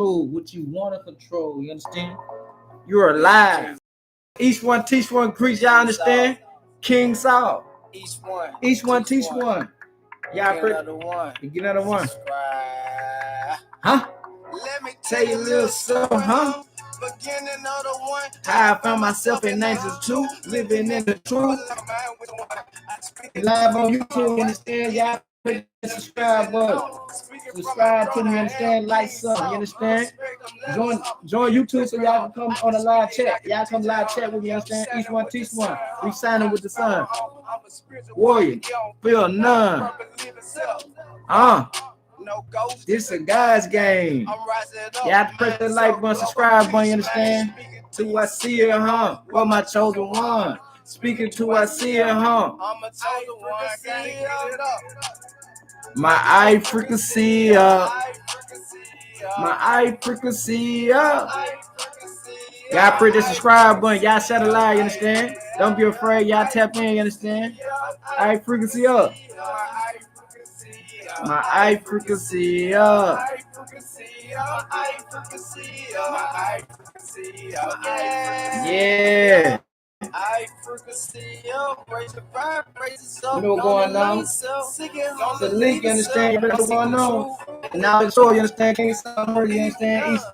what you want to control. You understand? You're alive. Each one teach one, preach. Y'all understand? King Saul. Each one teach one. Y'all get another one. You get another one. Huh? Let me tell you a little something, huh? Beginning of the one. How I found myself in 92, living in the truth. Live on YouTube, you understand? Y'all click the subscribe button. Subscribe to me, you understand? Like something, you understand? Join YouTube so y'all can come on a live chat. Y'all come live chat with me, you understand? Each one teach one. We signing with the sun. Warrior, feel none. This a God's game. You have to press the like button, subscribe button, you understand? To I see it, huh? Well, my chosen one. Speaking to I see it, huh? I'm a chosen one. My eye frequency up. My eye frequency up. Y'all press the subscribe button. Y'all set a line, you understand? Don't be afraid. Y'all tap in, you understand? Eye frequency up. My eye frequency up. Yeah. You know what's going on? It's a link, you understand? You know what's going on? And now it's all, you understand? King Summer, you understand? East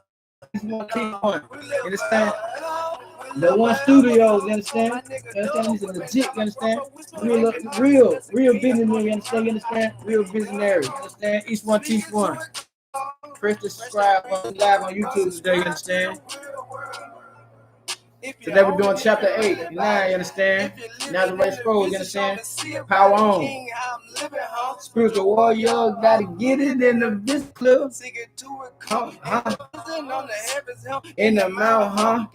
one, you understand? The one studio, you understand? You understand? These are legit, you understand? Real businessman, you understand? You understand? Real visionary, you understand? Each one teach one. Press the subscribe button live on YouTube today, you understand? Today we're doing chapter 8, 9, you understand? Nazarite scrolls, you understand? Power on. Spiritual warrior, gotta get it in the business club. In the mouth, huh?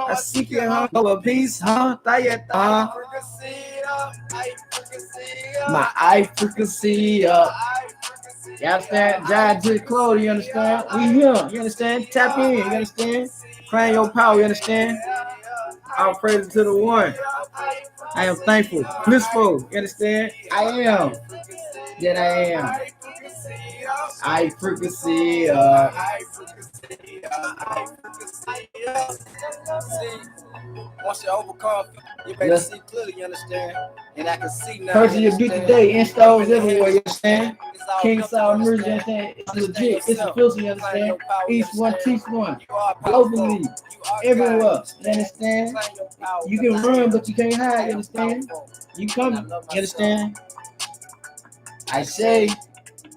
I seek it, huh? Go a piece, huh? My eye frequency up. You understand? Giant to the clothes, you understand? We here, you understand? Tap in, you understand? Crying your power, you understand? All praise to the one. I am thankful, blissful, you understand? I am that I am. I frequency up. Once you overcome, you better see clearly, you understand? And I can see now. Purchase your beat today, installs everywhere, you understand? King Saul Merge, you understand? It's legit, it's official, you understand? Each one teach one. Globally, everywhere, you understand? You can run, but you can't hide, you understand? You coming, you understand? I say,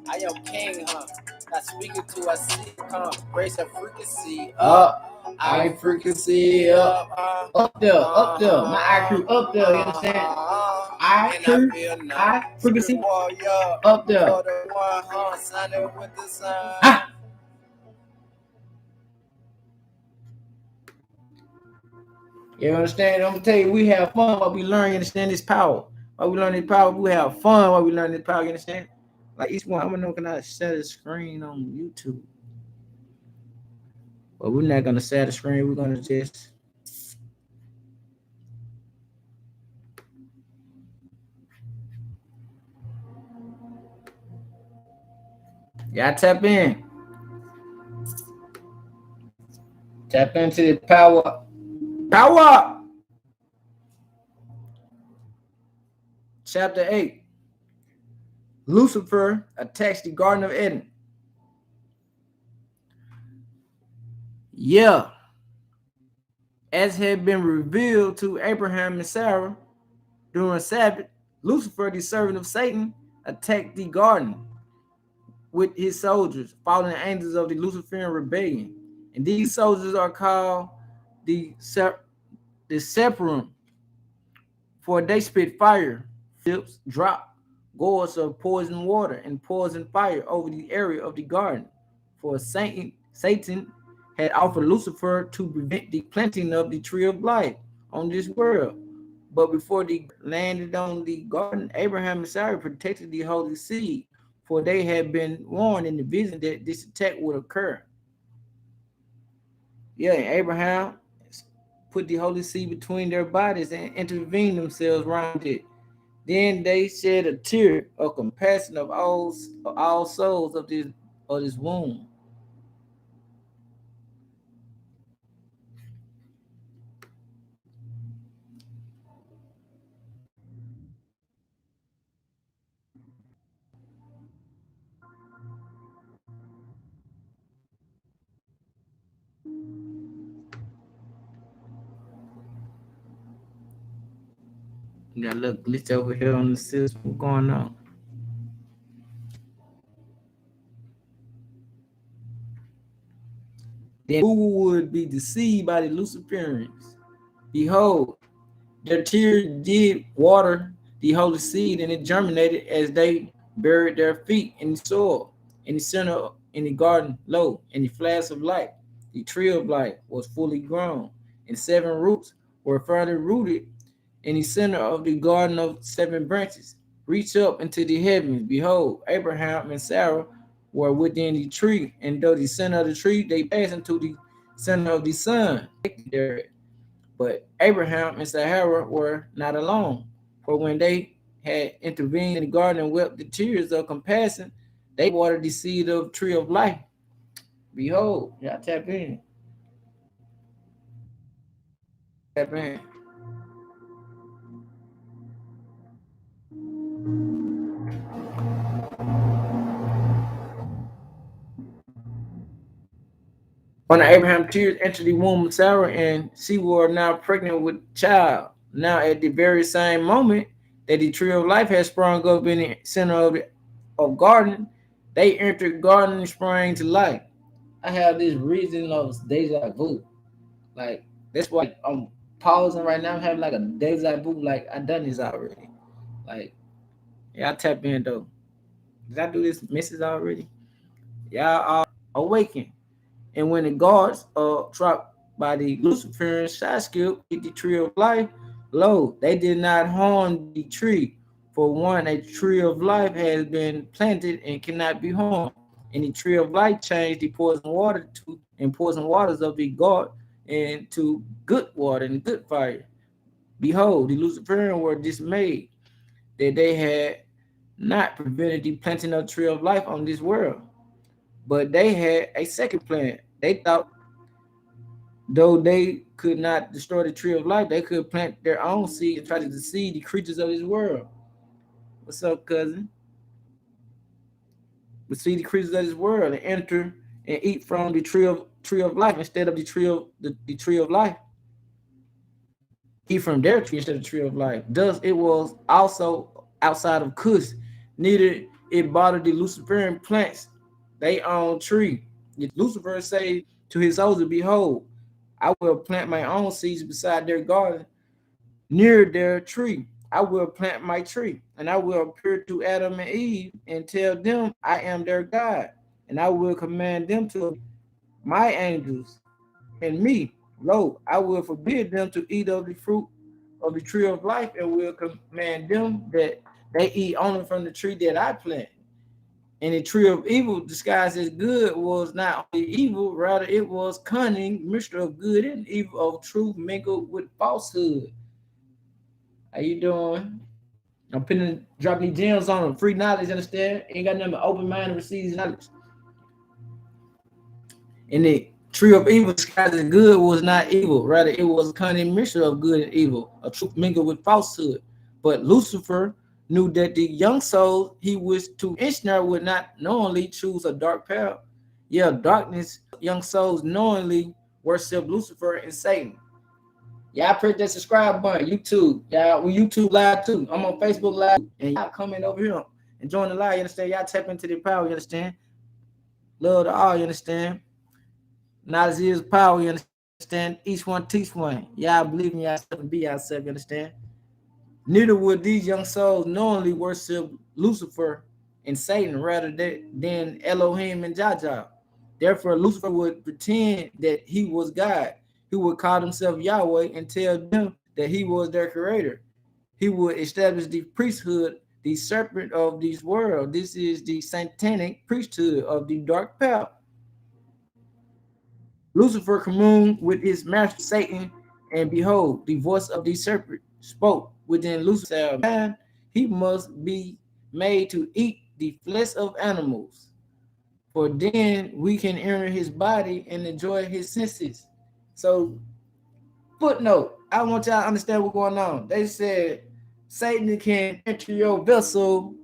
I am king, huh? Not speaking to I see, huh? Grace and frequency up. I frequency up. Up there, my IQ up there, you understand? I frequency up there. Ah. You understand? I'm gonna tell you, we have fun while we learn, you understand this power. While we learn this power, we have fun while we learn this power, you understand? Like each one, I'm gonna know can I set a screen on YouTube. But we're not gonna set a screen, we're gonna just y'all tap in. Tap into the power. Power! Chapter 8. Lucifer attacks the Garden of Eden. Yeah. As had been revealed to Abraham and Sarah during Sabbath, Lucifer, the servant of Satan, attacked the garden with his soldiers, fallen angels of the Luciferian rebellion. And these soldiers are called the Separum, for they spit fire, ships, drop gourds of poison water and poison fire over the area of the garden. For Satan had offered Lucifer to prevent the planting of the tree of life on this world. But before they landed on the garden, Abraham and Sarah protected the holy seed, for they had been warned in the vision that this attack would occur. Yeah, and Abraham put the holy seed between their bodies and intervened themselves around it. Then they shed a tear of compassion of all souls of this womb. got a little glitch over here on the system. What's going on? Then who would be deceived by the Luciferians? Behold, their tears did water the holy seed, and it germinated as they buried their feet in the soil. In the center, in the garden, lo, in the flash of light, the tree of life was fully grown, and seven roots were further rooted in the center of the garden of seven branches. Reach up into the heavens. Behold, Abraham and Sarah were within the tree, and though the center of the tree, they passed into the center of the sun. But Abraham and Sarah were not alone, for when they had intervened in the garden and wept the tears of compassion, they watered the seed of the tree of life. Behold, y'all tap in, tap in. When Abraham's tears entered the womb of Sarah, and she was now pregnant with child. Now, at the very same moment that the tree of life had sprung up in the center of garden, they entered garden and sprang to life. I have this reason of deja vu. Like that's why I'm pausing right now. I'm having like a deja vu. Like I done this already. Like y'all tap in though. Did I do this misses already? Y'all are awakened. And when the guards dropped by the Luciferian side skill eat the tree of life, lo, they did not harm the tree. For one, a tree of life has been planted and cannot be harmed. And the tree of life changed the poison water to and poison waters of the guard into good water and good fire. Behold, the Luciferians were dismayed that they had not prevented the planting of the tree of life on this world. But they had a second plan. They thought, though they could not destroy the tree of life, they could plant their own seed and try to deceive the creatures of this world. What's up, cousin? We see the creatures of this world and enter and eat from the tree of life instead of the tree of life. Eat from their tree instead of the tree of life. Thus, it was also outside of Cush. Neither it bothered the Luciferian plants they own tree. Lucifer say to his soldiers, behold, I will plant my own seeds beside their garden, near their tree. I will plant my tree, and I will appear to Adam and Eve and tell them I am their God, and I will command them to my angels and me. Lo, I will forbid them to eat of the fruit of the tree of life, and will command them that they eat only from the tree that I plant. And the tree of evil disguised as good was not only evil, rather it was cunning, mixture of good and evil, of truth mingled with falsehood. How you doing? I'm putting dropping these gems on them. Free knowledge, understand? Ain't got nothing but open mind to receive knowledge. And the tree of evil disguised as good was not evil, rather it was a cunning mixture of good and evil, a truth mingled with falsehood. But Lucifer knew that the young soul he wished to ensnare would not knowingly choose a dark path. Yeah, darkness, young souls knowingly worship Lucifer and Satan. Y'all press that subscribe button. YouTube. Y'all, we YouTube live too. I'm on Facebook live. And y'all comment over here and join the live. You understand? Y'all tap into the power. You understand? Love to all. You understand? Knowledge is power. You understand? Each one teach one. Y'all believe in yourself and be yourself. You understand? Neither would these young souls knowingly worship Lucifer and Satan rather than Elohim and Jaja. Therefore, Lucifer would pretend that he was God. He would call himself Yahweh and tell them that he was their creator. He would establish the priesthood, the serpent of this world. This is the satanic priesthood of the dark path. Lucifer communed with his master Satan, and behold, the voice of the serpent spoke within Lucifer's mind. He must be made to eat the flesh of animals, for then we can enter his body and enjoy his senses. So, footnote, I want y'all to understand what's going on. They said Satan can enter your vessel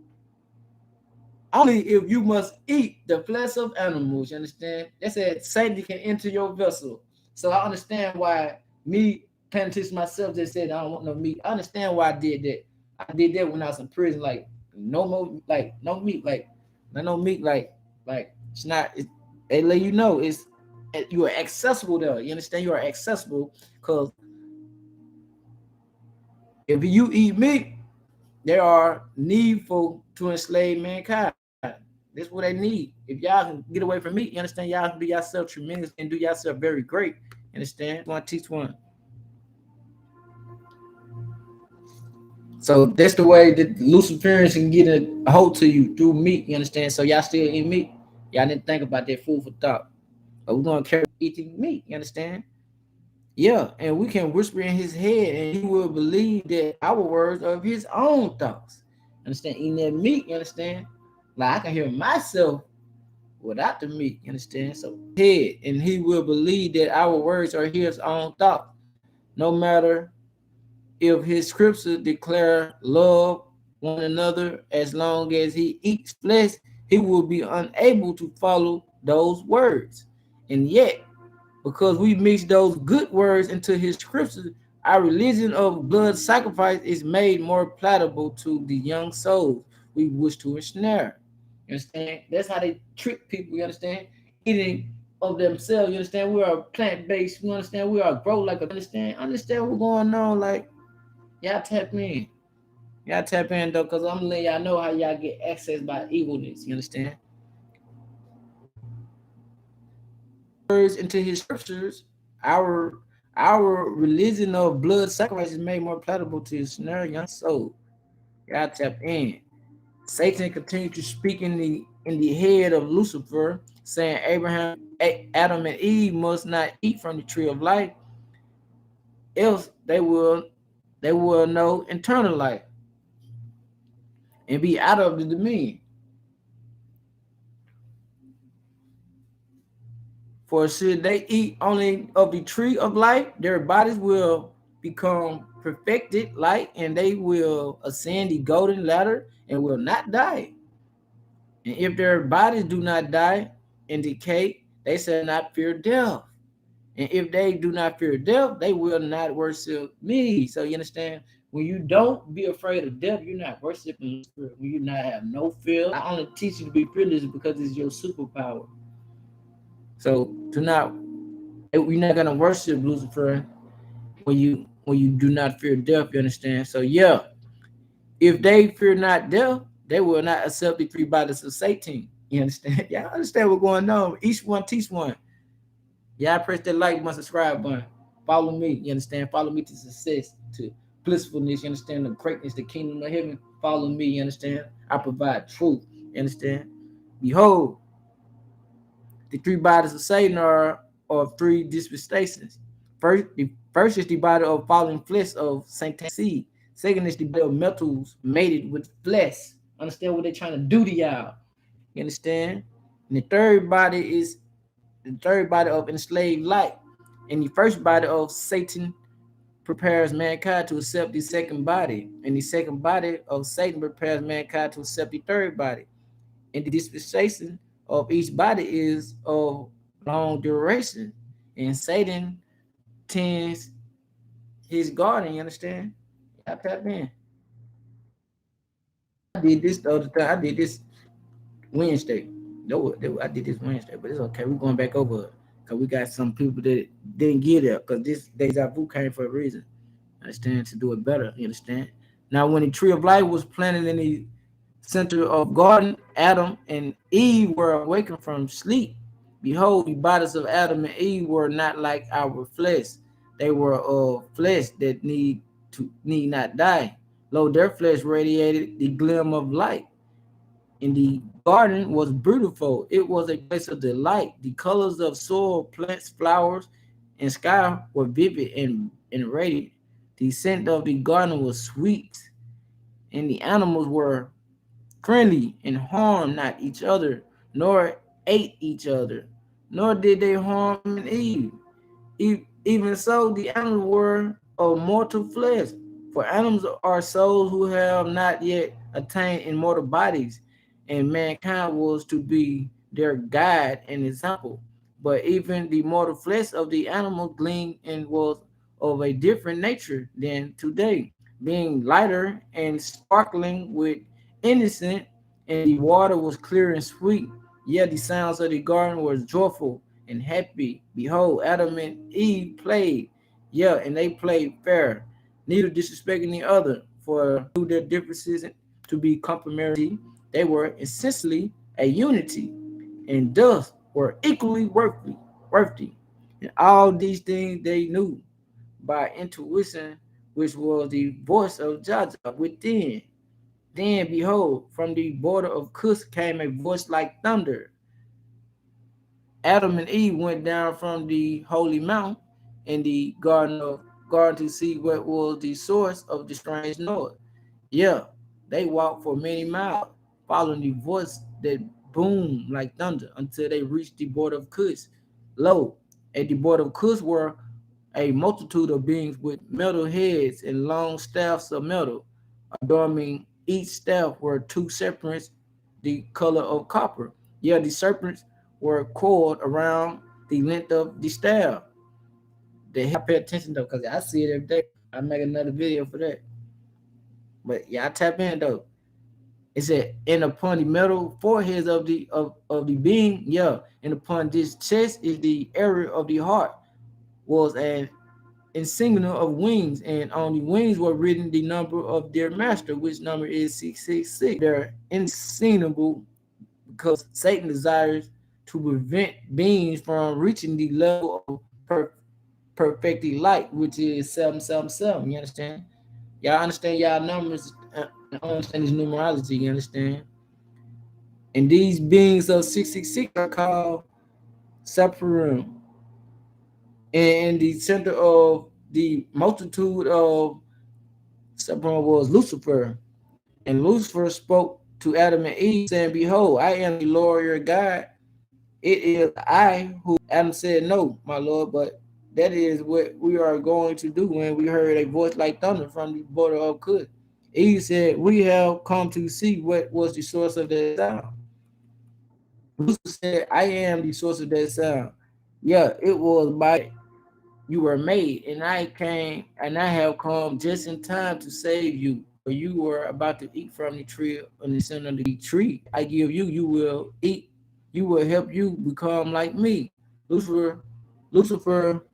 only if you must eat the flesh of animals. You understand? They said Satan can enter your vessel. So I understand why me paying attention to myself, just said I don't want no meat. I understand why I did that. I did that when I was in prison. Like no more, like no meat, like no meat, like it's not. They let you know you are accessible there. You understand? You are accessible because if you eat meat, they are needful to enslave mankind. That's what they need. If y'all can get away from meat, you understand? Y'all can do yourself tremendous and do yourself very great. You understand? One teach one. So that's the way that Luciferians can get a hold to you through meat. You understand? So y'all still eat meat. Y'all didn't think about that food for thought. But we're gonna carry eating meat. You understand? Yeah, and we can whisper in his head, and he will believe that our words are of his own thoughts. Understand? Eating that meat. You understand? Like I can hear myself without the meat. You understand? So head, and he will believe that our words are his own thoughts, no matter if his scriptures declare love one another. As long as he eats flesh, he will be unable to follow those words. And yet, because we mix those good words into his scriptures, our religion of blood sacrifice is made more palatable to the young souls we wish to ensnare. You understand? That's how they trick people, you understand? Eating of themselves, you understand? We are plant based, you understand? We are grow like a understand what's going on, like y'all tap in. Y'all tap in though, cause I'm letting y'all know how y'all get access by evilness. You understand? Words into his scriptures, our our religion of blood sacrifice is made more palatable to his snare young soul. Y'all tap in. Satan continued to speak in the head of Lucifer, saying Adam and Eve must not eat from the tree of life, else they will know eternal life and be out of the dominion. For should they eat only of the tree of life, their bodies will become perfected light, and they will ascend the golden ladder and will not die. And if their bodies do not die and decay, they shall not fear death. And if they do not fear death, they will not worship me. So you understand? When you don't be afraid of death, you're not worshiping Lucifer. When you not have no fear, I only teach you to be fearless because it's your superpower. So do not you're not gonna worship Lucifer when you do not fear death. You understand? So yeah, if they fear not death, they will not accept the three bodies of Satan. You understand? Y'all understand what's going on? Each one teach one. Y'all press that like button, subscribe button. Follow me. You understand? Follow me to success, to blissfulness. You understand? The greatness, the kingdom of heaven. Follow me. You understand? I provide truth. You understand? Behold, the three bodies of Satan are of three dispensations. First is the body of fallen flesh of satanic seed. Second is the body of metals mated with flesh. Understand what they're trying to do to y'all? You understand? And the third body of enslaved light. And the first body of Satan prepares mankind to accept the second body. And the second body of Satan prepares mankind to accept the third body. And the dispensation of each body is of long duration. And Satan tends his garden, you understand? I tap in. I did this the other time. I did this Wednesday. No, I did this Wednesday, but it's okay. We're going back over it. Because we got some people that didn't get it. Because this deja vu came for a reason. Understand? To do it better. You understand? Now, when the tree of life was planted in the center of garden, Adam and Eve were awakened from sleep. Behold, the bodies of Adam and Eve were not like our flesh. They were of flesh that need not die. Lo, their flesh radiated the gleam of light. In the garden was beautiful. It was a place of delight. The colors of soil, plants, flowers, and sky were vivid and radiant. The scent of the garden was sweet, and the animals were friendly and harmed not each other, nor ate each other, nor did they harm Eve. Even so, the animals were of mortal flesh, for animals are souls who have not yet attained immortal bodies, and mankind was to be their guide and example. But even the mortal flesh of the animal gleamed and was of a different nature than today, being lighter and sparkling with innocent, and the water was clear and sweet. Yet the sounds of the garden were joyful and happy. Behold, Adam and Eve played, yeah, and they played fair, neither disrespecting the other, for knew their differences to be complementary. They were essentially a unity, and thus were equally worthy. And all these things they knew by intuition, which was the voice of Jaja within. Then behold, from the border of Cush came a voice like thunder. Adam and Eve went down from the holy mount in the garden to see what was the source of the strange noise. Yeah, they walked for many miles, following the voice that boomed like thunder until they reached the border of Cush. Lo, at the border of Cush were a multitude of beings with metal heads and long staffs of metal. Adorning each staff were two serpents, the color of copper. Yeah, the serpents were coiled around the length of the staff. They have to pay attention though, because I see it every day. I make another video for that. But yeah, I tap in though. It said, and upon the metal foreheads of the being, yeah, and upon this chest is the area of the heart, was an insignia of wings, and on the wings were written the number of their master, which number is 666. They're insignable because Satan desires to prevent beings from reaching the level of perfected light, which is 777. You understand? Y'all understand y'all numbers? Understand this numerology? You understand? And these beings of 666 are called Sephirim. And in the center of the multitude of Sephirim was Lucifer. And Lucifer spoke to Adam and Eve, saying, behold, I am the Lord your God. It is I who. Adam said, no, my Lord, but that is what we are going to do when we heard a voice like thunder from the border of Cush. Eve said, we have come to see what was the source of that sound. Lucifer said, I am the source of that sound. Yeah, it was by you were made, and I came, and I have come just in time to save you. For you were about to eat from the tree on the center of the tree. I give you, you will eat. You will help you become like me. Lucifer, Lucifer,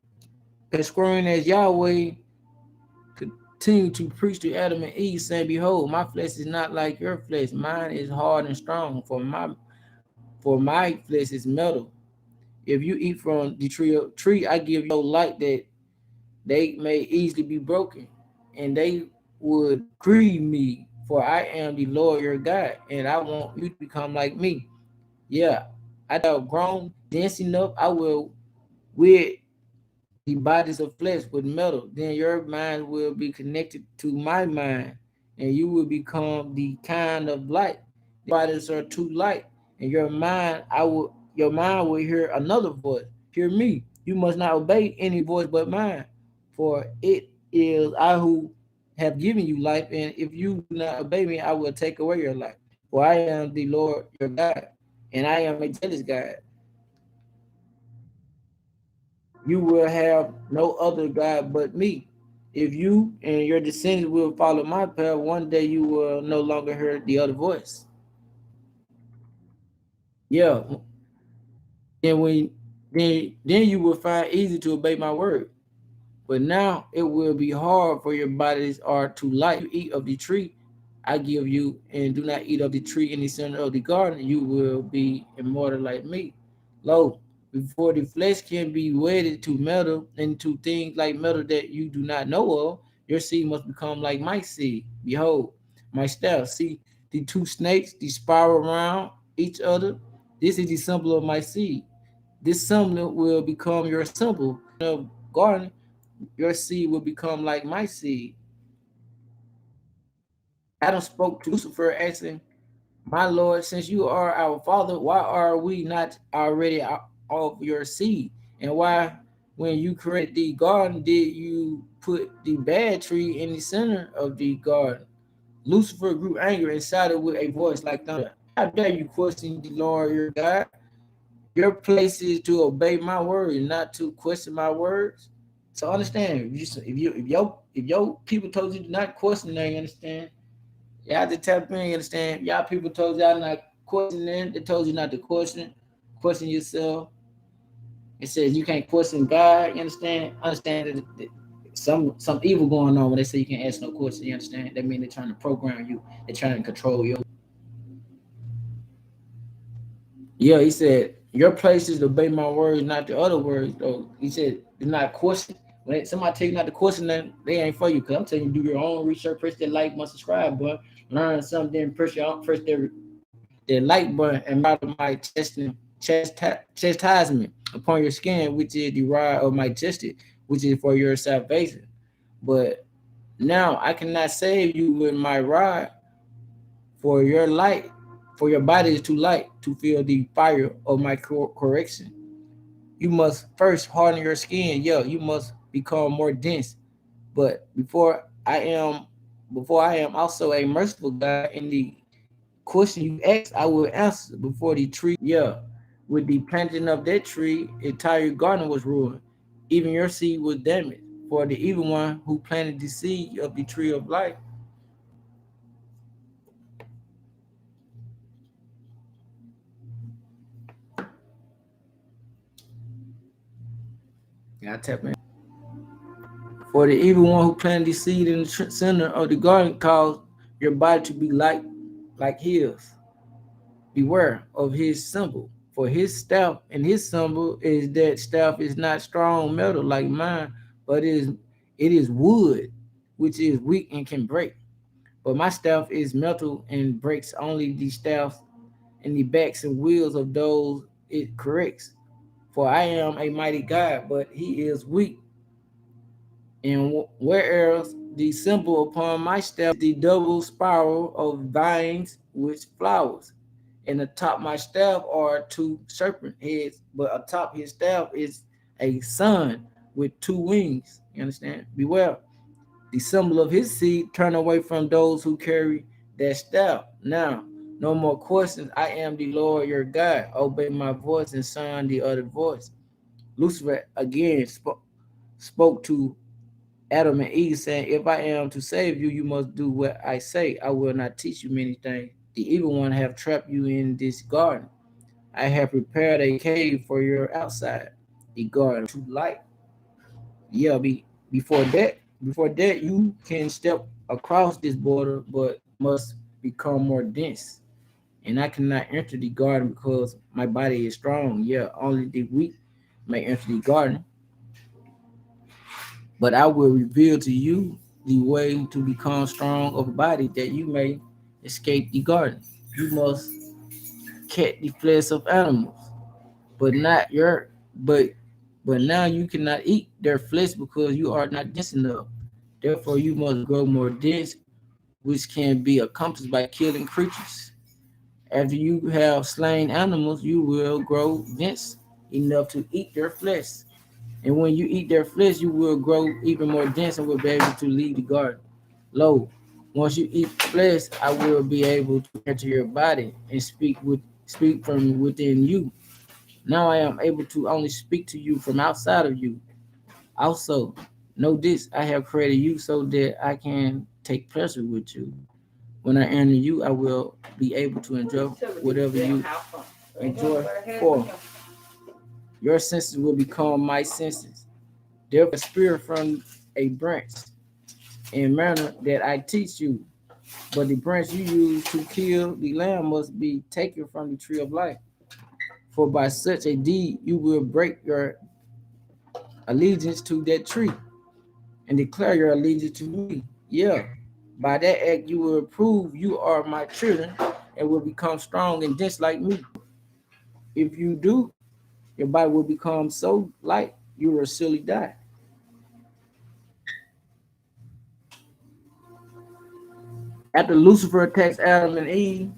screwing as Yahweh, continued to preach to Adam and Eve, saying, behold, my flesh is not like your flesh. Mine is hard and strong. For my flesh is metal. If you eat from the tree, I give you light that they may easily be broken, and they would grieve me, for I am the Lord your God, and I want you to become like me. Yeah, I have grown dense enough, I will with the bodies of flesh with metal. Then your mind will be connected to my mind, and you will become the kind of light. The bodies are too light, and your mind will hear another voice. Hear me. You must not obey any voice but mine, for it is I who have given you life, and if you do not obey me, I will take away your life. For I am the Lord your God, and I am a jealous God. You will have no other God but me. If you and your descendants will follow my path, one day you will no longer hear the other voice. Yeah. Then when then you will find easy to obey my word. But now it will be hard, for your bodies are too light. You eat of the tree I give you, and do not eat of the tree in the center of the garden, you will be immortal like me. Lo, before the flesh can be wedded to metal and to things like metal that you do not know of, your seed must become like my seed. Behold, my staff. See the two snakes, the spiral around each other. This is the symbol of my seed. This symbol will become your symbol. Of garden, your seed will become like my seed. Adam spoke to Lucifer, asking, my Lord, since you are our Father, why are we not already of your seed? And why, when you created the garden, did you put the bad tree in the center of the garden? Lucifer grew angry and shouted with a voice like thunder, how dare you question the Lord your God? Your place is to obey my word, not to question my words. So understand, if your people told you to not question them, you understand? Y'all have to tap in, you understand? Y'all people told y'all not questioning, they told you not to question yourself. It says you can't question God, you understand? Understand that some evil going on when they say you can't ask no question, you understand? That means they're trying to program you, they're trying to control you. Yeah, he said, your place is to obey my words, not the other words. Though he said, do not question. When somebody tell you not to question them, they ain't for you. Cause I'm telling you, do your own research, press that like button, subscribe button, learn something, then press that like button, and model my chastisement upon your skin, which is the rod of my justice, which is for your salvation. But now I cannot save you with my rod, for your light, for your body is too light to feel the fire of my correction. You must first harden your skin. Yeah, you must become more dense. But before I am also a merciful God. In the question you ask, I will answer. Before the tree, yeah, with the planting of that tree, entire garden was ruined. Even your seed was damaged. For the evil one who planted the seed of the tree of life. Yeah, I tap in. For the evil one who planted the seed in the center of the garden caused your body to be like his. Beware of his symbol. For his staff and his symbol is that staff is not strong metal like mine, but it is wood, which is weak and can break. But my staff is metal and breaks only the staffs and the backs and wheels of those it corrects. For I am a mighty God, but he is weak. And whereas the symbol upon my staff is the double spiral of vines with flowers. And atop my staff are two serpent heads, but atop his staff is a sun with two wings. You understand? Beware. The symbol of his seed turn away from those who carry that staff. Now, no more questions. I am the Lord your God. Obey my voice and shun the other voice. Lucifer again spoke to Adam and Eve, saying, if I am to save you, you must do what I say. I will not teach you many things. The evil one have trapped you in this garden. I have prepared a cave for your outside, the garden to light. Yeah, before that, you can step across this border, but must become more dense. And I cannot enter the garden because my body is strong. Yeah, only the weak may enter the garden. But I will reveal to you the way to become strong of body that you may escape the garden. You must catch the flesh of animals, but not your but but now you cannot eat their flesh because you are not dense enough. Therefore you must grow more dense, which can be accomplished by killing creatures. After you have slain animals, you will grow dense enough to eat their flesh. And when you eat their flesh, you will grow even more dense and will be able to leave the garden. Lo, once you eat flesh, I will be able to enter your body and speak from within you. Now I am able to only speak to you from outside of you. Also, know this: I have created you so that I can take pleasure with you. When I enter you, I will be able to enjoy whatever you enjoy. For your senses will become my senses. Therefore, spirit from a branch in manner that I teach you. But the branch you use to kill the lamb must be taken from the tree of life. For by such a deed you will break your allegiance to that tree and declare your allegiance to me. Yeah, by that act you will prove you are my children and will become strong and dense like me. If you do, your body will become so light you will surely die. After Lucifer attacks Adam and Eve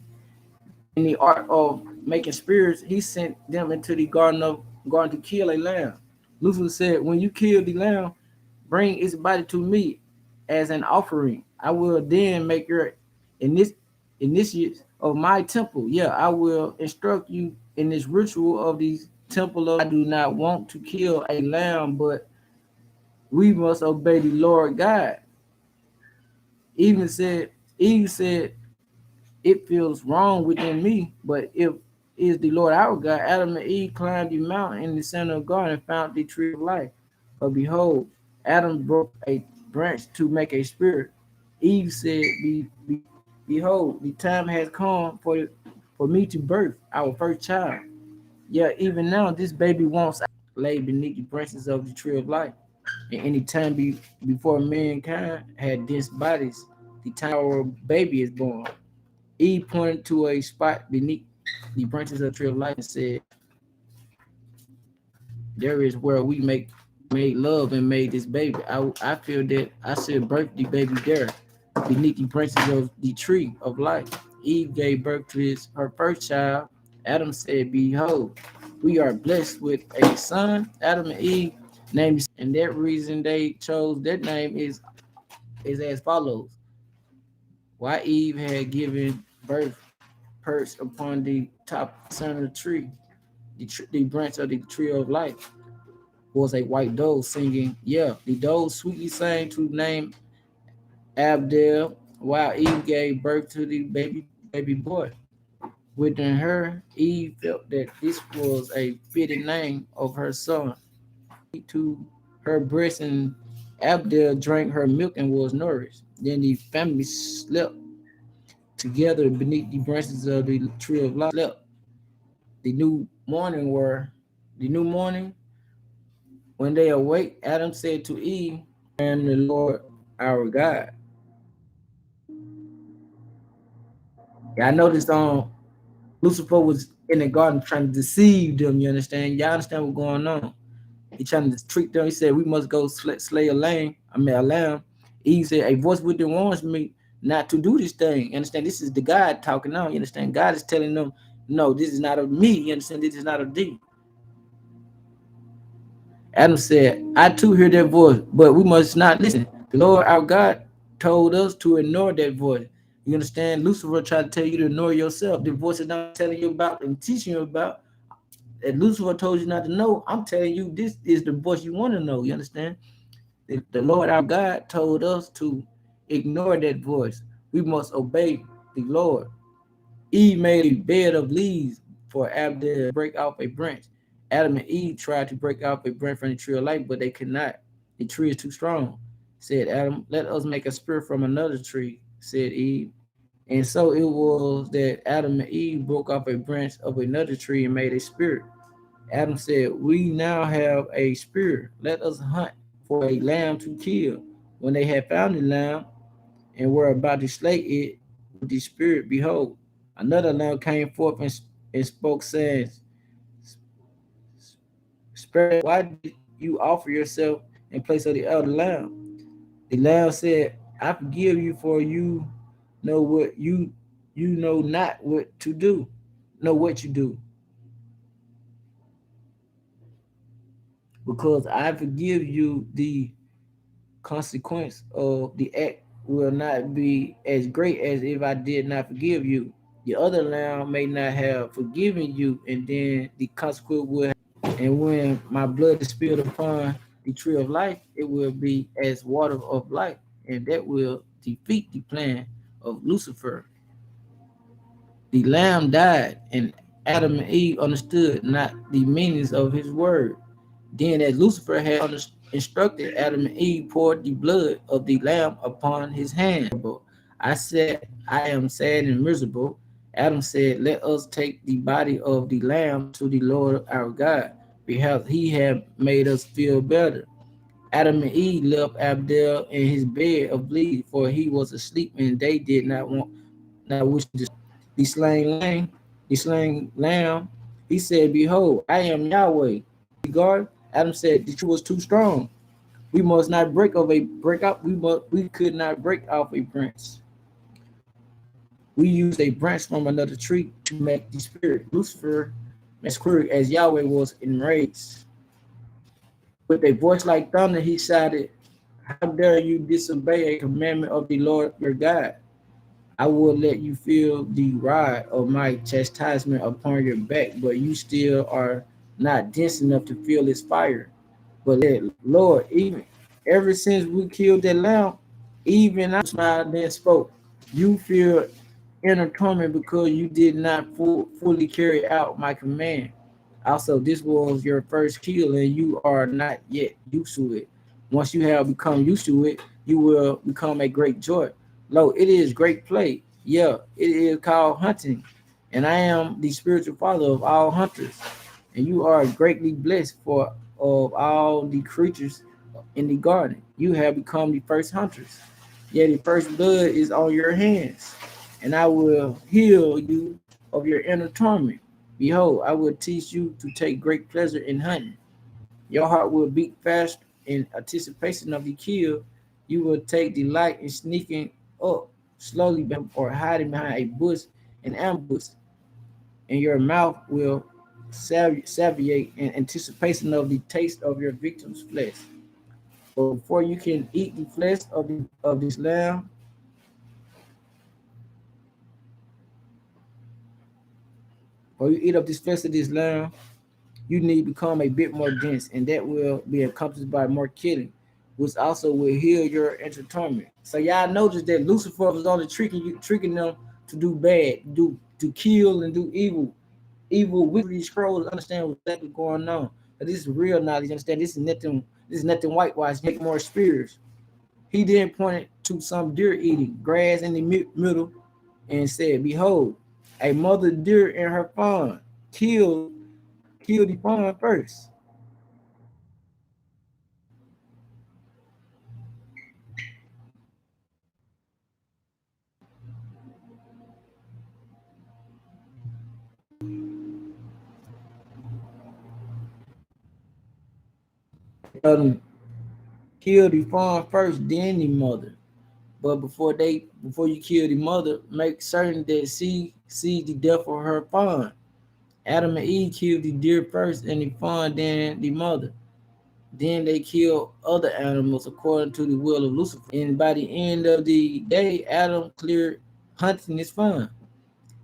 in the art of making spirits, he sent them into the garden to kill a lamb. Lucifer said, when you kill the lamb, bring its body to me as an offering. I will then make your initiates of my temple. Yeah, I will instruct you in this ritual of the temple of. I do not want to kill a lamb, but we must obey the Lord God. Even said, Eve said, it feels wrong within me, but if it is the Lord our God, Adam and Eve climbed the mountain in the center of God and found the tree of life. But behold, Adam broke a branch to make a spear. Eve said, behold, the time has come for me to birth our first child. Yet even now, this baby wants lay beneath the branches of the tree of life. And any time before mankind had dense bodies, the time our baby is born. Eve pointed to a spot beneath the branches of the tree of life and said, there is where we made love and made this baby. I feel that I should birth the baby there, beneath the branches of the tree of life. Eve gave birth to her first child. Adam said, behold, we are blessed with a son. Adam and Eve named, and that reason they chose that name is as follows. Why Eve had given birth perched upon the top center of the tree, the branch of the tree of life, was a white dove singing. Yeah, the dove sweetly sang to name Abdel, while Eve gave birth to the baby boy. Within her, Eve felt that this was a fitting name of her son. To her breast, and Abdel drank her milk and was nourished. Then the family slept together beneath the branches of the tree of life. Slept. The new morning were the new morning when they awake, Adam said to Eve, I am the Lord our God. Yeah, I noticed Lucifer was in the garden trying to deceive them, you understand? Y'all understand what's going on. He trying to trick them. He said, we must go slay a lamb. Eve said, a voice within warns me not to do this thing. You understand? This is the God talking now. You understand? God is telling them, no, this is not of me. You understand? This is not of thee. Adam said, I too hear that voice, but we must not listen. The Lord our God told us to ignore that voice. You understand? Lucifer tried to tell you to ignore yourself. The voice is not telling you about and teaching you about. And Lucifer told you not to know. I'm telling you, this is the voice you want to know. You understand? The Lord our God told us to ignore that voice. We must obey the Lord. Eve made a bed of leaves for Adam to break off a branch. Adam and Eve tried to break off a branch from the tree of life, but they could not. The tree is too strong. Said Adam, let us make a spear from another tree, said Eve. And so it was that Adam and Eve broke off a branch of another tree and made a spear. Adam said, we now have a spear. Let us hunt for a lamb to kill. When they had found the lamb and were about to slay it with the spirit, behold, another lamb came forth and spoke, saying, Spirit, why did you offer yourself in place of the other lamb? The lamb said, I forgive you, for know what you know not what to do. Know what you do. Because I forgive you, the consequence of the act will not be as great as if I did not forgive you. The other lamb may not have forgiven you, and then the consequence will. And when my blood is spilled upon the tree of life, it will be as water of life, and that will defeat the plan of Lucifer. The lamb died, and Adam and Eve understood not the meanings of his word. Then, as Lucifer had instructed, Adam and Eve poured the blood of the lamb upon his hand. I said, I am sad and miserable. Adam said, let us take the body of the lamb to the Lord our God, because he had made us feel better. Adam and Eve left Abdel in his bed of leaves, for he was asleep, and they did not wish to the slain lamb. He said, behold, I am Yahweh. God, Adam said, the tree was too strong. We must not break up. We could not break off a branch. We used a branch from another tree to make the spirit. Lucifer as Yahweh was enraged. With a voice like thunder, he shouted, how dare you disobey a commandment of the Lord your God? I will let you feel the rod of my chastisement upon your back, but you still are not dense enough to feel its fire. But Lord, even Ever since we killed that lamb, even I smiled then spoke. You feel inner torment because you did not fully carry out my command. Also, this was your first kill, and you are not yet used to it. Once you have become used to it, you will become a great joy. Lo, it is great play. Yeah, it is called hunting, and I am the spiritual father of all hunters, and you are greatly blessed for of all the creatures in the garden. You have become the first hunters. Yet the first blood is on your hands, and I will heal you of your inner torment. Behold, I will teach you to take great pleasure in hunting. Your heart will beat fast in anticipation of the kill. You will take delight in sneaking up slowly or hiding behind a bush in ambush, and your mouth will satiate in anticipation of the taste of your victim's flesh. But before you can eat the flesh of this lamb, or you eat up this flesh of this lamb, you need to become a bit more dense, and that will be accomplished by more killing, which also will heal your inner torment. So y'all notice that Lucifer was only tricking them to do bad, to kill and do evil with these scrolls. Understand what's exactly going on. But this is real knowledge. Understand this is nothing. This is nothing whitewashed. Make more spirits. He then pointed to some deer eating grass in the middle and said, "Behold, a mother deer and her fawn. Kill the fawn first." Tell them kill the fawn first, then the mother. But before you kill the mother, make certain that she sees the death of her fawn. Adam and Eve killed the deer first and the fawn, then the mother. Then they killed other animals according to the will of Lucifer. And by the end of the day, Adam cleared hunting is fun.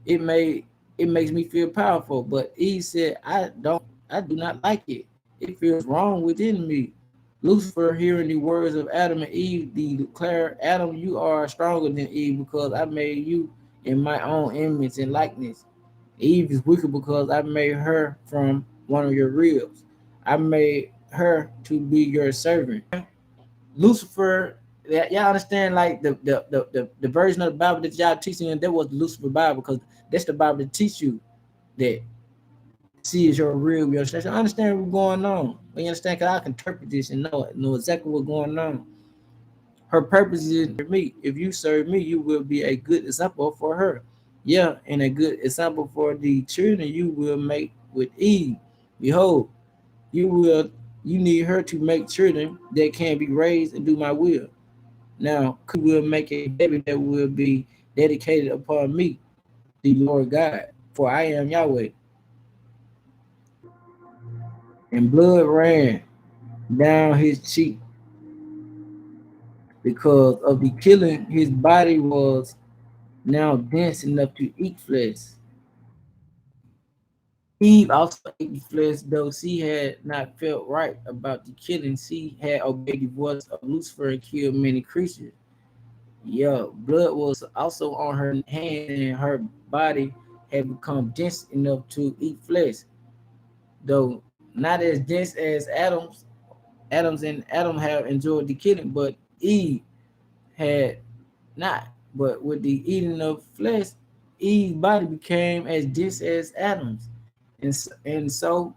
It made it makes me feel powerful. But Eve said, I do not like it. It feels wrong within me. Lucifer, hearing the words of Adam and Eve, declared, Adam, you are stronger than Eve because I made you in my own image and likeness. Eve is wicked because I made her from one of your ribs. I made her to be your servant. Lucifer, that y'all understand, like the version of the Bible that y'all teaching, and that was the Lucifer Bible, because that's the Bible that teach you that see is your real. You understand? I understand what's going on. You understand? Because I can interpret this and know exactly what's going on. Her purpose is for me. If you serve me, you will be a good example for her. Yeah, and a good example for the children you will make with Eve. Behold, you will you need her to make children that can be raised and do my will. Now, will make a baby that will be dedicated upon me, the Lord God, for I am Yahweh. And blood ran down his cheek because of the killing. His body was now dense enough to eat flesh. Eve also ate the flesh, though she had not felt right about the killing. She had obeyed the voice of Lucifer and killed many creatures. Yeah, blood was also on her hand, and her body had become dense enough to eat flesh, though not as dense as Adam's. Adams and Adam have enjoyed the killing, but Eve had not. But with the eating of flesh, Eve's body became as dense as Adam's, and so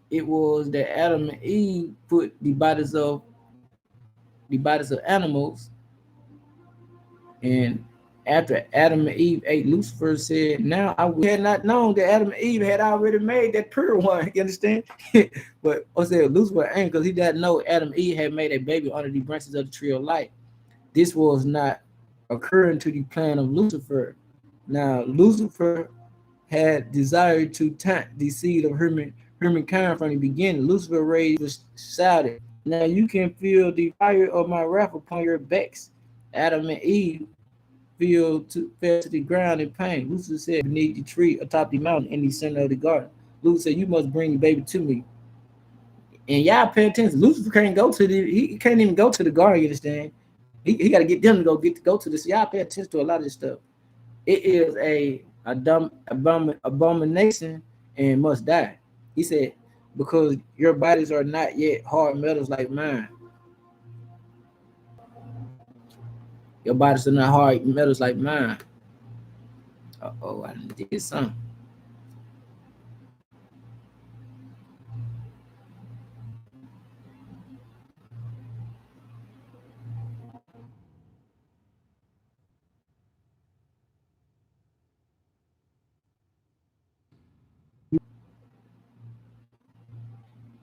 it was that Adam and Eve put the bodies of animals. And after Adam and Eve ate, Lucifer said, "Now I had not known that Adam and Eve had already made that pure one." You understand? But I said Lucifer ain't, because he didn't know Adam and Eve had made a baby under the branches of the tree of life. This was not occurring to the plan of Lucifer. Now Lucifer had desired to tempt the seed of humankind from the beginning. Lucifer raised shouted, "Now you can feel the fire of my wrath upon your backs." Adam and Eve fell to the ground in pain. Lucifer said, beneath the tree atop the mountain in the center of the garden. Lucifer said, "You must bring the baby to me." And y'all pay attention. Lucifer can't go to the. He can't even go to the garden. You understand? He got to get them to go to this. Y'all pay attention to a lot of this stuff. It is a dumb abomination and must die. He said, because your bodies are not yet hard metals like mine. Your bodies are not hard metals like mine. Oh, I did something.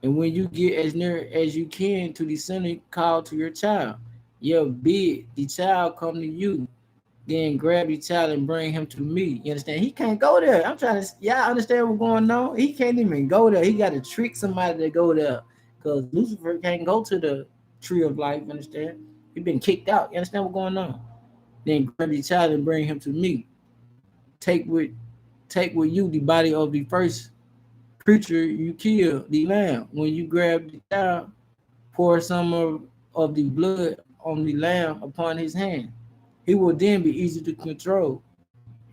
And when you get as near as you can to the center, call to your child. Your bid the child come to you. Then grab the child and bring him to me. You understand? He can't go there. I'm trying to, y'all understand what's going on? He can't even go there. He got to trick somebody to go there. Because Lucifer can't go to the tree of life. You understand? He been kicked out. You understand what's going on? Then grab the child and bring him to me. Take with take with you the body of the first creature you kill, the lamb. When you grab the child, pour some of the blood on the lamb upon his hand. He will then be easy to control.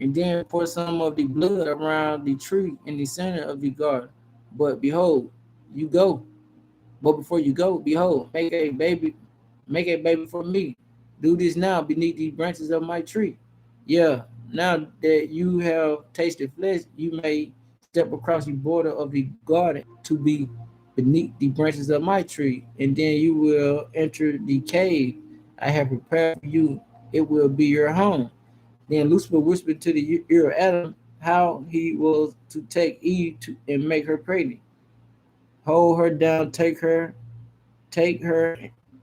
And then pour some of the blood around the tree in the center of the garden. But behold, you go. But before you go, behold, make a baby for me. Do this now beneath the branches of my tree. Yeah, now that you have tasted flesh, you may step across the border of the garden to be beneath the branches of my tree, and then you will enter the cave I have prepared for you. It will be your home. Then Lucifer whispered to the ear of Adam how he was to take Eve to, and make her pregnant. Hold her down, take her.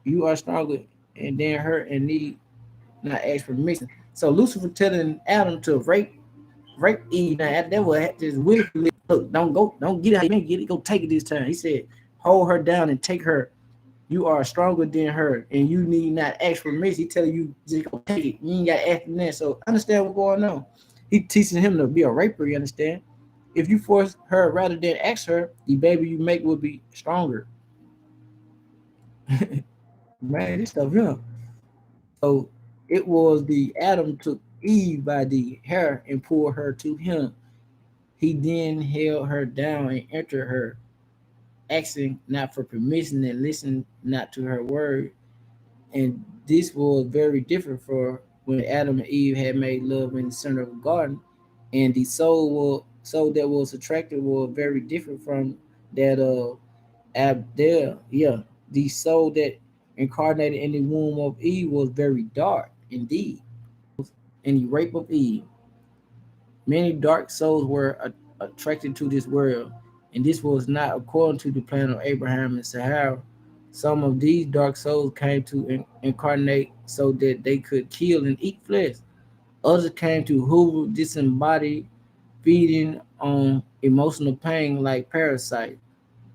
You are stronger, and then her and need not ask permission. So Lucifer telling Adam to rape Eve. Now that was just willfully. Look, don't get it. How you get it. Go take it this time. He said, hold her down and take her. You are stronger than her, and you need not ask permission. He telling you just go take it. You ain't got to ask for that. So understand what's going on. He teaching him to be a raper. You understand? If you force her rather than ask her, the baby you make will be stronger. Man, this stuff here. So it was the Adam took Eve by the hair and pulled her to him. He then held her down and entered her, asking not for permission and listened not to her word. And this was very different for when Adam and Eve had made love in the center of the garden. And the soul that was attracted was very different from that of Abdel. Yeah, the soul that incarnated in the womb of Eve was very dark indeed. In the rape of Eve, many dark souls were attracted to this world, and this was not according to the plan of Abraham and Sarah. Some of these dark souls came to incarnate so that they could kill and eat flesh. Others came to hoover disembodied, feeding on emotional pain like parasites.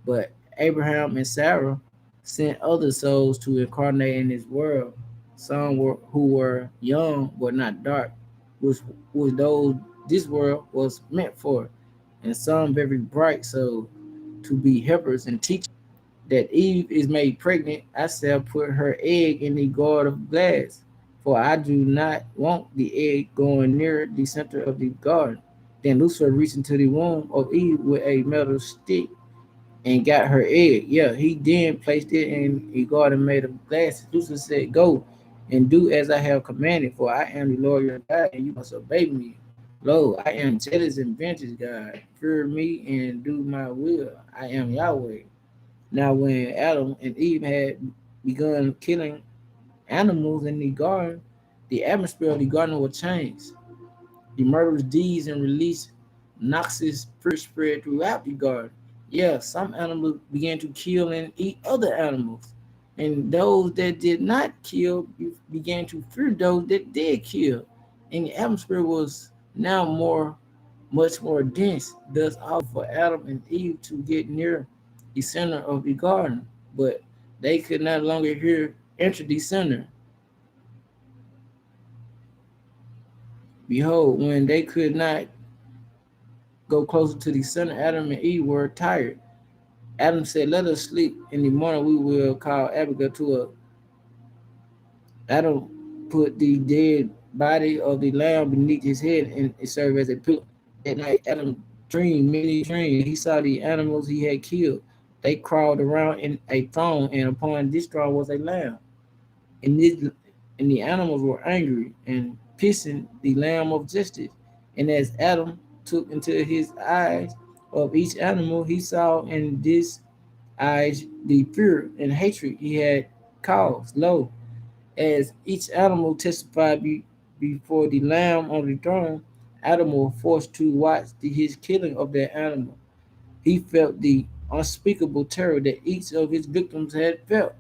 But Abraham and Sarah sent other souls to incarnate in this world. Some who were young but not dark, which was those this world was meant for, and some very bright souls to be helpers and teachers. That Eve is made pregnant, I shall put her egg in the gourd of glass, for I do not want the egg going near the center of the garden. Then Lucifer reached into the womb of Eve with a metal stick and got her egg. Yeah, he then placed it in a garden made of glass. Lucifer said, go and do as I have commanded, for I am the Lord your God, and you must obey me. Lo, I am jealous and vengeance God. Fear me and do my will. I am Yahweh. Now, when Adam and Eve had begun killing animals in the garden, the atmosphere of the garden was changed. The murderous deeds and released noxious fruit spread throughout the garden. Yeah, some animals began to kill and eat other animals. And those that did not kill began to fear those that did kill. And the atmosphere was now much more dense, thus all for Adam and Eve to get near the center of the garden. But they could not longer enter the center. Behold, when they could not go closer to the center, Adam and Eve were tired. Adam said, "Let us sleep. In the morning we will call Abigail to a." Adam put the dead body of the lamb beneath his head, and it served as a pillow. At night, Adam dreamed many dreams. He saw the animals he had killed. They crawled around in a throne, and upon this throne was a lamb. And, this, and the animals were angry and pissing the lamb of justice. And as Adam took into his eyes of each animal, he saw in this eyes the fear and hatred he had caused. Lo, as each animal testified before the Lamb on the throne, Adam was forced to watch his killing of that animal. He felt the unspeakable terror that each of his victims had felt.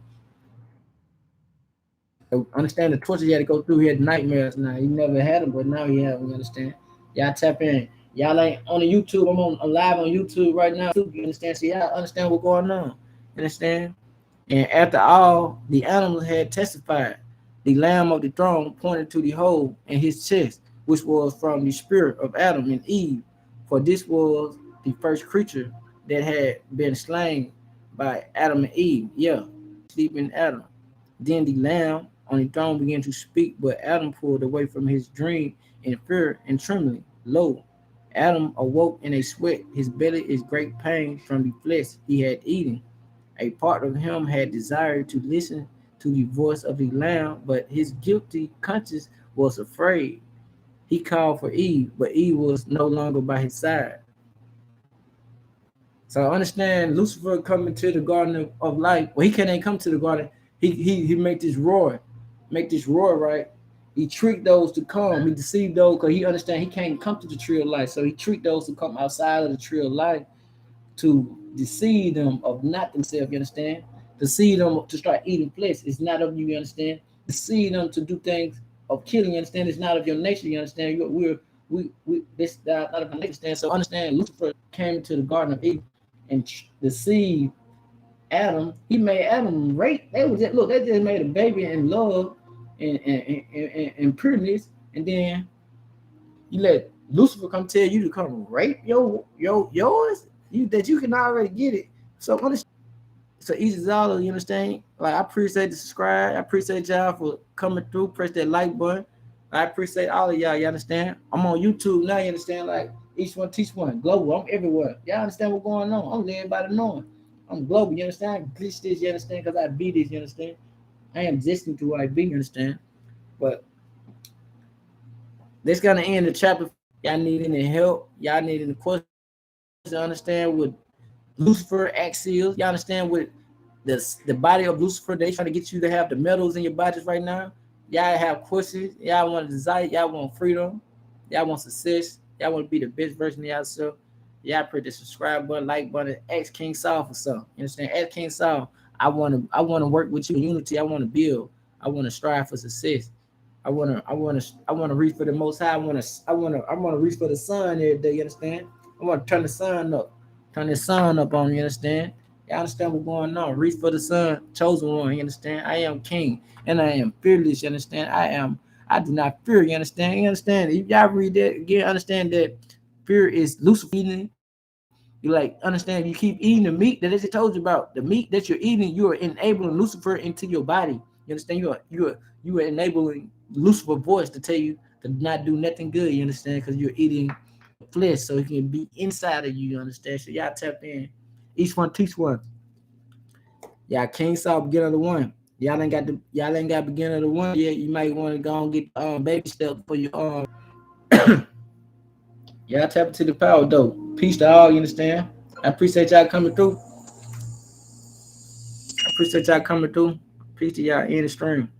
So understand the torture he had to go through. He had nightmares now. He never had them, but now he have them. You understand? Y'all tap in. Y'all ain't on the YouTube. I'm live on YouTube right now. You understand? So y'all understand what's going on. You understand? And after all, the animals had testified. The lamb of the throne pointed to the hole in his chest, which was from the spirit of Adam and Eve, for this was the first creature that had been slain by Adam and Eve. Yeah, sleeping Adam. Then the lamb on the throne began to speak, but Adam pulled away from his dream in fear and trembling. Lo, Adam awoke in a sweat. His belly is great pain from the flesh he had eaten. A part of him had desired to listen to the voice of the Lamb, but his guilty conscience was afraid. He called for Eve, but Eve was no longer by his side. So understand Lucifer coming to the garden of life. Well, he can't even come to the garden. He make this roar, right? He tricked those to come. He deceived those because he understand he can't come to the tree of life. So he tricked those to come outside of the tree of life to deceive them of not themselves, you understand? Deceive them to start eating flesh. It's not of you, you understand? Deceive them to do things of killing, you understand? It's not of your nature, you understand? We this not of our nature, understand? So understand Lucifer came to the Garden of Eden and deceived Adam. He made Adam rape. They was just look, they just made a baby in love and pureness, and then you let Lucifer come tell you to come rape yours, you that you can already get it. So understand. So easy Zala, you understand? Like I appreciate the subscribe. I appreciate y'all for coming through. Press that like button. I appreciate all of y'all. You understand? I'm on YouTube now. You understand? Like each one teach one. Global. I'm everywhere. Y'all understand what's going on? I'm letting everybody know. I'm global. You understand? I glitch this. You understand? Because I be this. You understand? I am existing to what I be. You understand? But this gonna end the chapter. Y'all need any help? Y'all need any questions? To understand with Lucifer axials. Y'all understand with the body of Lucifer? They trying to get you to have the metals in your bodies right now. Y'all have questions. Y'all want desire. Y'all want freedom. Y'all want success. Y'all want to be the best version of yourself. Y'all press the subscribe button, like button, X King Saul for something. You understand? X King Saul. I want to work with you in unity. I want to build. I want to strive for success. I wanna reach for the most high. I wanna reach for the sun every day, you understand? I wanna turn the sun up. Turn the sun up on you, understand? You understand what's going on? Reach for the sun, chosen one, you understand? I am king and I am fearless, you understand? I do not fear, you understand? You understand? If y'all read that again, understand that fear is Lucifer eating. You like understand if you keep eating the meat that I just told you about, the meat that you're eating, you are enabling Lucifer into your body. You understand? You are enabling Lucifer voice to tell you to not do nothing good. You understand? Because you're eating the flesh, so it can be inside of you. You understand? So y'all tap in. Each one teach one. Y'all King Saul beginning of the one. Y'all ain't got beginning of the one yet. You might want to go and get baby step for your y'all tap into the power though. Peace to all. You understand? I appreciate y'all coming through. I appreciate y'all coming through. Peace to y'all in the stream.